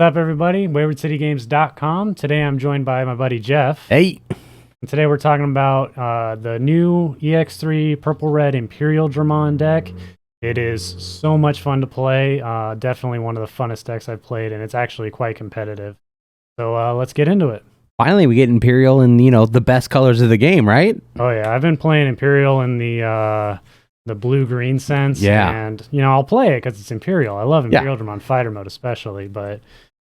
What's up, everybody? WaywardCityGames.com. Today I'm joined by my buddy Jeff. Hey. And today we're talking about the new EX-03 Purple-Red Imperialdramon deck. It is so much fun to play. Definitely one of the funnest decks I've played, and it's actually quite competitive. So let's get into it. Finally, we get Imperial in, the best colors of the game, right? Oh, yeah. I've been playing Imperial in the blue-green sense. Yeah. And, I'll play it because it's Imperial. I love Imperialdramon Fighter Mode especially, but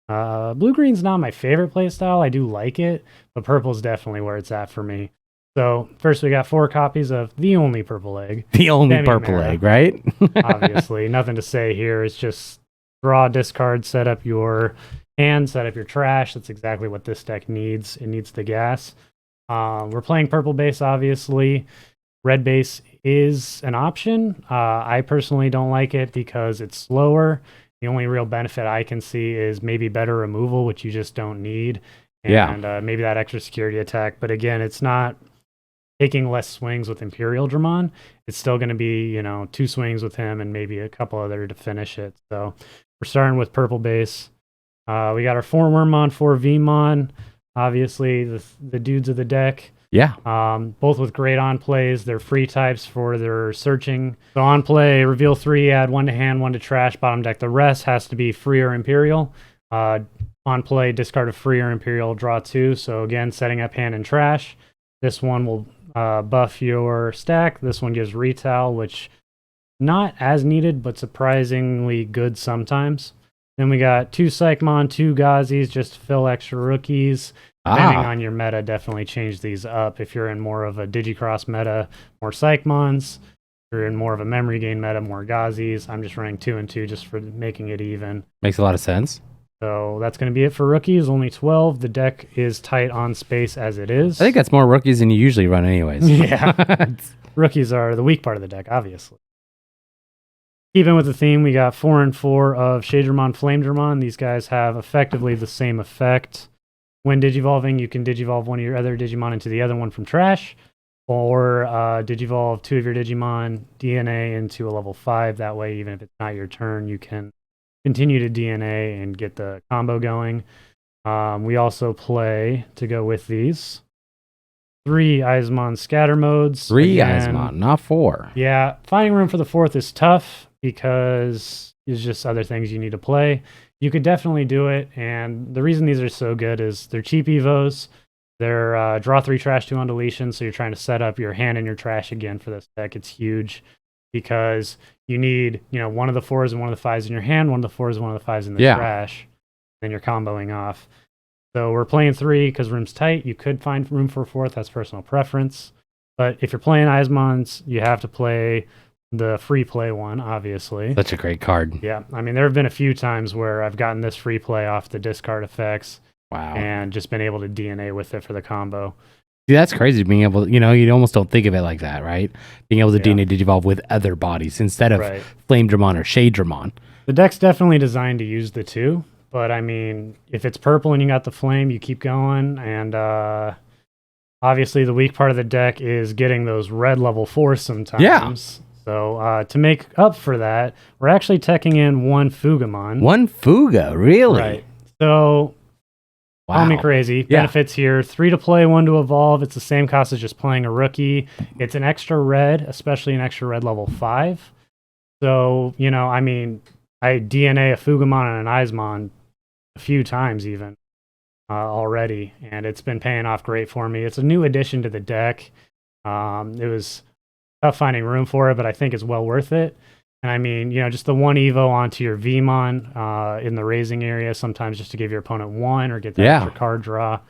blue-green's not my favorite playstyle. I do like it, but purple's definitely where it's at for me. So first we got 4 copies of the only purple egg. The only purple egg, right? Obviously, nothing to say here. It's just draw, discard, set up your hand, set up your trash. That's exactly what this deck needs. It needs the gas. We're playing purple base, obviously. Red base is an option. I personally don't like it because it's slower. The only real benefit I can see is maybe better removal, which you just don't need. And maybe that extra security attack. But again, it's not taking less swings with Imperialdramon. It's still going to be, 2 swings with him and maybe a couple other to finish it. So we're starting with purple base. We got our 4 Wormmon, 4 Vmon. Obviously, the dudes of the deck. Yeah. Both with great on plays. They're free types for their searching. So on play, reveal 3, add 1 to hand, 1 to trash, bottom deck. The rest has to be free or Imperial. On play, discard a free or Imperial, draw 2. So again, setting up hand and trash. This one will buff your stack. This one gives retail, which not as needed, but surprisingly good sometimes. Then we got 2 Psychmon, 2 Gazis, just to fill extra rookies. Depending on your meta, definitely change these up. If you're in more of a Digicross meta, more Psychmons. If you're in more of a memory gain meta, more Gazis. I'm just running 2 and 2 just for making it even. Makes a lot of sense. So that's going to be it for rookies. Only 12. The deck is tight on space as it is. I think that's more rookies than you usually run anyways. Yeah. Rookies are the weak part of the deck, obviously. Keeping with the theme, we got 4 and 4 of Shadramon, Flamedramon. These guys have effectively the same effect. When digivolving, you can digivolve one of your other Digimon into the other one from trash, or digivolve 2 of your Digimon DNA into a level 5. That way, even if it's not your turn, you can continue to DNA and get the combo going. We also play, to go with these, 3 Eismon scatter modes. 3 Eismon, not 4. Yeah, finding room for the 4th is tough because there's just other things you need to play. You could definitely do it, and the reason these are so good is they're cheap evos. They're draw 3 trash, 2 on deletion, so you're trying to set up your hand and your trash again for this deck. It's huge because you need, one of the 4s and one of the 5s in your hand, one of the 4s and one of the 5s in the trash. Then you're comboing off. So we're playing 3 because room's tight. You could find room for a 4th. That's personal preference. But if you're playing Eismons, you have to play the free play one, obviously. Such a great card. Yeah. I mean, there have been a few times where I've gotten this free play off the discard effects. Wow. And just been able to DNA with it for the combo. See, that's crazy being able to, you almost don't think of it like that, right? Being able to DNA Digivolve with other bodies instead of Flamedramon or Shadramon. The deck's definitely designed to use the 2, but I mean, if it's purple and you got the flame, you keep going. And obviously the weak part of the deck is getting those red level 4s sometimes. Yeah. So to make up for that, we're actually teching in 1 Fugamon. 1 Fuga, really? Right. So, call me crazy. Benefits here, 3 to play, 1 to evolve. It's the same cost as just playing a rookie. It's an extra red, especially an extra red level 5. So, I mean, I DNA a Fugamon and an Eismon a few times even already, and it's been paying off great for me. It's a new addition to the deck. It was tough finding room for it, but I think it's well worth it. And I mean, just the 1 Evo onto your Vmon in the raising area, sometimes just to give your opponent 1 or get that extra card draw,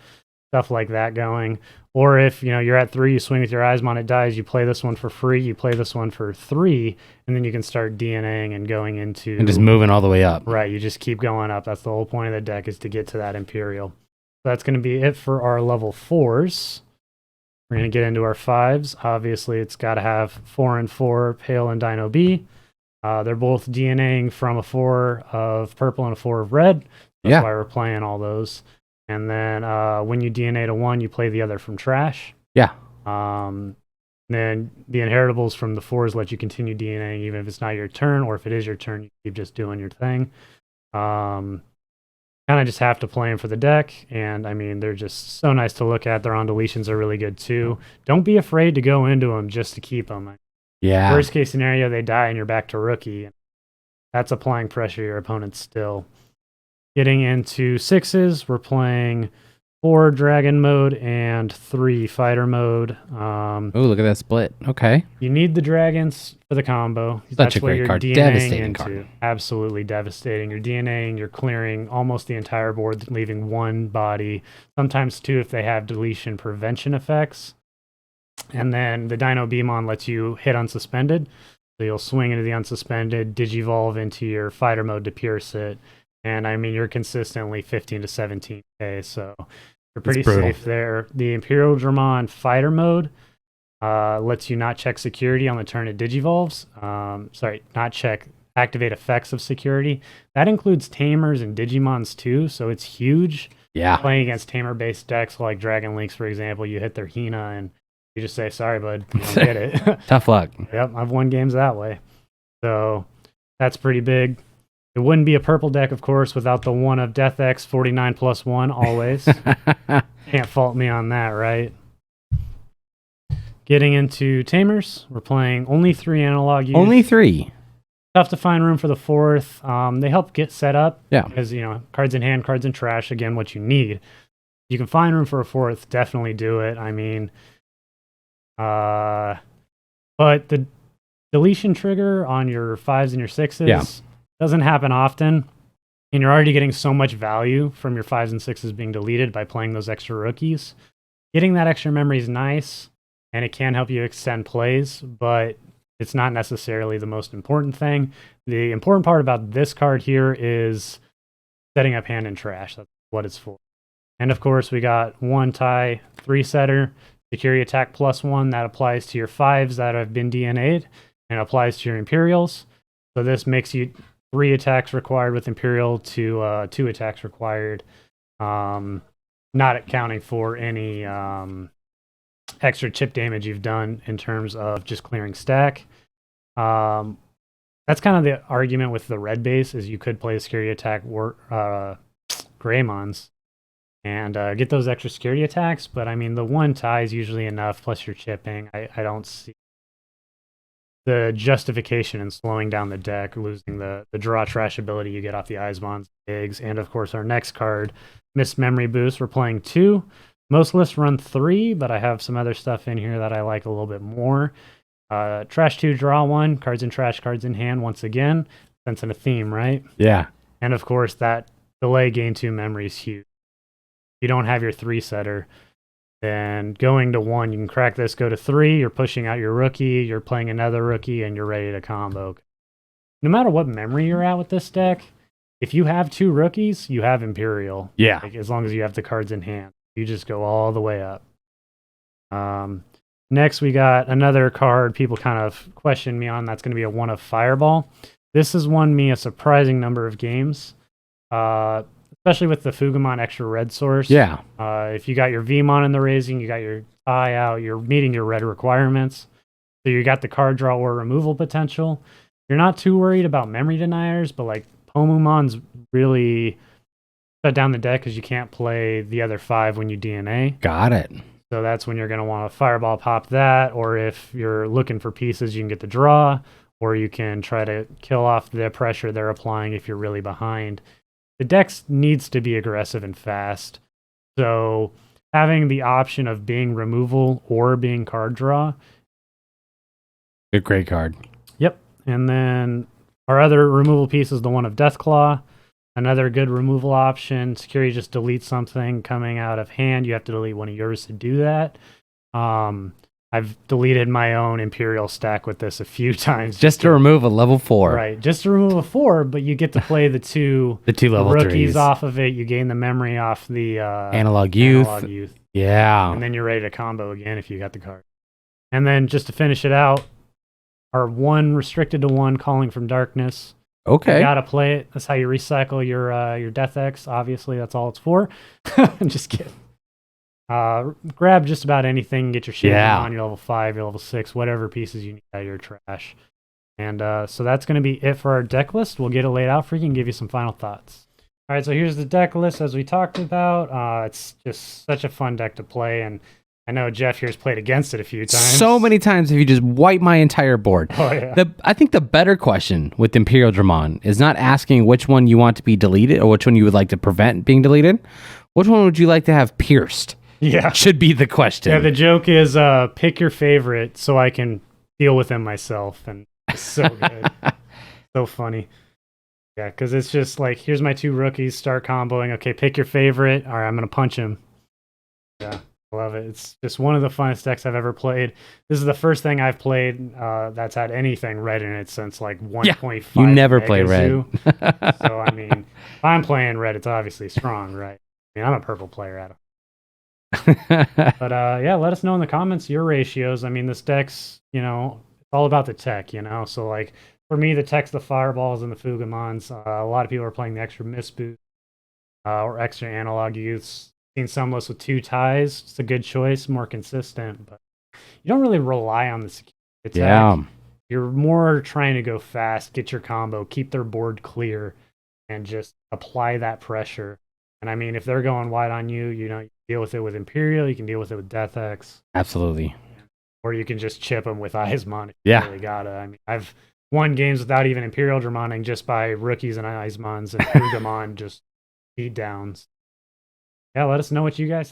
stuff like that going. Or if, you're at 3, you swing with your Eismon, it dies, you play this one for free, you play this one for 3, and then you can start DNAing and going into... And just moving all the way up. Right, you just keep going up. That's the whole point of the deck, is to get to that Imperial. So that's going to be it for our level 4s. We're going to get into our 5s. Obviously, it's got to have 4 and 4, Pale and Dino B. They're both DNAing from a 4 of purple and a 4 of red. That's why we're playing all those. And then when you DNA to 1, you play the other from trash. Yeah. Then the inheritables from the 4s let you continue DNAing even if it's not your turn, or if it is your turn, you keep just doing your thing. kind of just have to play them for the deck. And I mean, they're just so nice to look at. Their on deletions are really good too. Don't be afraid to go into them just to keep them. Yeah. Worst case scenario, they die and you're back to rookie. That's applying pressure to your opponent still. Getting into 6s, we're playing 4 dragon mode and 3 fighter mode. Oh, look at that split. Okay. You need the dragons for the combo. Such a great card. Devastating card. Absolutely devastating. You're DNAing, you're clearing almost the entire board, leaving 1 body. Sometimes 2 if they have deletion prevention effects. And then the Dino Beamon lets you hit unsuspended. So you'll swing into the unsuspended, digivolve into your fighter mode to pierce it. And I mean, you're consistently 15 to 17k, so you're pretty safe there. The Imperialdramon fighter mode lets you not check security on the turn it digivolves. Not check activate effects of security. That includes Tamers and Digimons too, so it's huge. Yeah. Playing against Tamer-based decks like Dragon Links, for example, you hit their Hina and you just say, sorry, bud, you don't get it. Tough luck. Yep, I've won games that way. So that's pretty big. It wouldn't be a purple deck, of course, without the one of Death X 49+1, always. Can't fault me on that, right? Getting into Tamers, we're playing only 3 analog use. Only 3. Tough to find room for the 4th. They help get set up. Yeah. Because, cards in hand, cards in trash, again, what you need. You can find room for a 4th, definitely do it. I mean, but the deletion trigger on your 5s and your 6s doesn't happen often, and you're already getting so much value from your 5s and 6s being deleted by playing those extra rookies. Getting that extra memory is nice, and it can help you extend plays, but it's not necessarily the most important thing. The important part about this card here is setting up hand in trash. That's what it's for. And of course, we got 1 tie 3-setter, security attack +1 that applies to your 5s that have been DNA'd and applies to your Imperials. So this makes you 3 attacks required with Imperial to 2 attacks required, not accounting for any extra chip damage you've done in terms of just clearing stack. That's kind of the argument with the red base, is you could play a security attack Greymons and get those extra security attacks, but I mean the 1 tie is usually enough, plus you're chipping. I don't see the justification in slowing down the deck, losing the draw trash ability you get off the Eismons, Bigs, and of course our next card, Missed Memory Boost. We're playing 2. Most lists run 3, but I have some other stuff in here that I like a little bit more. Trash 2, draw 1, cards in trash, cards in hand, once again, sensing a theme, right? Yeah. And of course that delay gain 2 memory is huge. If you don't have your 3-setter, then going to 1, you can crack this, go to 3, you're pushing out your rookie, you're playing another rookie, and you're ready to combo. No matter what memory you're at with this deck, if you have 2 rookies, you have Imperial. Yeah. As long as you have the cards in hand. You just go all the way up. Next, we got another card people kind of question me on. That's going to be a 1 of Fireball. This has won me a surprising number of games. Especially with the Fugamon extra red source. Yeah. If you got your Vmon in the raising, you got your tie out, you're meeting your red requirements. So you got the card draw or removal potential. You're not too worried about memory deniers, but like Pomumon's really shut down the deck because you can't play the other 5 when you DNA. Got it. So that's when you're going to want to Fireball pop that, or if you're looking for pieces, you can get the draw, or you can try to kill off the pressure they're applying if you're really behind. The deck needs to be aggressive and fast. So having the option of being removal or being card draw. A great card. Yep. And then our other removal piece is the 1 of Deathclaw. Another good removal option. Security just deletes something coming out of hand. You have to delete one of yours to do that. I've deleted my own Imperial stack with this a few times. Just to remove a level 4. Right, just to remove a 4, but you get to play the 2 the 2 level rookies 3s off of it. You gain the memory off the Analog Youth. Yeah. And then you're ready to combo again if you got the card. And then just to finish it out, our 1 restricted to 1 Calling from Darkness. Okay. You gotta play it. That's how you recycle your Death X. Obviously, that's all it's for. I'm just kidding. Grab just about anything, get your shit on your level 5, your level 6, whatever pieces you need out of your trash. And so that's going to be it for our deck list. We'll get it laid out for you and give you some final thoughts. All right, so here's the deck list as we talked about. It's just such a fun deck to play, and I know Jeff here's played against it a few times. So many times if you just wipe my entire board. Oh, yeah. I think the better question with Imperialdramon is not asking which one you want to be deleted or which one you would like to prevent being deleted. Which one would you like to have pierced? Yeah. Should be the question. Yeah, the joke is pick your favorite so I can deal with them myself. And it's so good. So funny. Yeah, because it's just like, here's my 2 rookies, start comboing. Okay, pick your favorite. All right, I'm going to punch him. Yeah, love it. It's just one of the funnest decks I've ever played. This is the first thing I've played that's had anything red in it since like 1.5. You never play red. So, I mean, if I'm playing red, it's obviously strong, right? I mean, I'm a purple player, Adam. But yeah, let us know in the comments your ratios. I mean, this deck's, it's all about the tech, So like for me, the tech's the fireballs and the Fugamons. A lot of people are playing the extra miss boost or extra analog youths. Seen some lists with 2 ties. It's a good choice, more consistent, but you don't really rely on the security attack. Yeah. You're more trying to go fast, get your combo, keep their board clear, and just apply that pressure. And I mean, if they're going wide on you, you can deal with it with Imperial, you can deal with it with Death X. Absolutely. Or you can just chip them with Eismon. Yeah. Really gotta. I mean, I've won games without even Imperialdramoning just by rookies and Eismons and Fugamon just beat downs. Yeah, let us know what you guys